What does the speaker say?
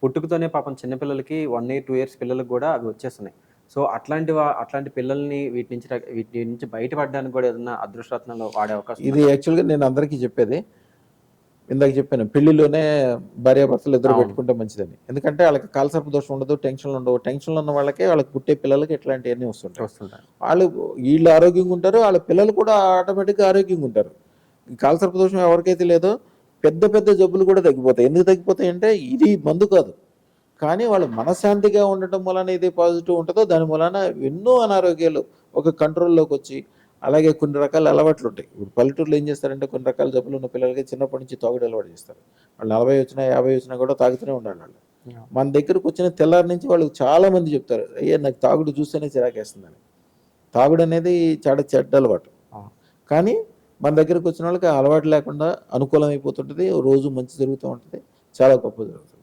పుట్టుకతోనే పాపం చిన్న పిల్లలకి 1 ఇయర్, 2 ఇయర్స్ పిల్లలకి గూడా అవి వచ్చేస్తున్నాయి. సో, అట్లాంటి పిల్లల్ని వీటి నుంచి బయటపడడానికి గూడా ఏదన్నా అదృష్టరత్నాలు వాడే అవకాశం ఇది యాక్చువల్‌గా నేను అందరికీ చెప్పేది. ఇందాక చెప్పాను పెళ్లిలోనే భార్యాభర్తలు ఇద్దరు పెట్టుకుంటే మంచిదని. ఎందుకంటే వాళ్ళకి కాలసర్ప దోషం ఉండదు, టెన్షన్లు ఉండవు. టెన్షన్లు ఉన్న వాళ్ళకే వాళ్ళకి పుట్టే పిల్లలకి ఇట్లాంటివన్నీ వస్తుంటాయి. వీళ్ళు ఆరోగ్యంగా ఉంటారు, వాళ్ళ పిల్లలు కూడా ఆటోమేటిక్గా ఆరోగ్యంగా ఉంటారు. ఈ కాలసర్ప దోషం ఎవరికైతే లేదో పెద్ద పెద్ద జబ్బులు కూడా తగ్గిపోతాయి. ఎందుకు తగ్గిపోతాయి అంటే ఇది మందు కాదు, కానీ వాళ్ళు మనశ్శాంతిగా ఉండటం వలన ఇది పాజిటివ్ ఉంటుందో దాని వలన ఎన్నో అనారోగ్యాలు ఒక కంట్రోల్లోకి వచ్చి, అలాగే కొన్ని రకాల అలవాట్లు ఉంటాయి. ఇప్పుడు పల్లెటూరులో ఏం చేస్తారంటే కొన్ని రకాల జబ్బులు ఉన్న పిల్లలకి చిన్నప్పటి నుంచి తాగుడు అలవాటు చేస్తారు. వాళ్ళు 40 వచ్చినా 50 వచ్చినా కూడా తాగుతూనే ఉండాలి వాళ్ళు. మన దగ్గరకు వచ్చిన తెల్లారి నుంచి వాళ్ళు చాలా మంది చెప్తారు, అయ్యా నాకు తాగుడు చూస్తేనే చిరాకేస్తుందని. తాగుడు అనేది చాలా చెడ్డ అలవాటు. కానీ మన దగ్గరకు వచ్చిన వాళ్ళకి అలవాటు లేకుండా అనుకూలం అయిపోతుంటుంది, రోజు మంచి జరుగుతూ ఉంటుంది, చాలా గొప్ప జరుగుతుంది.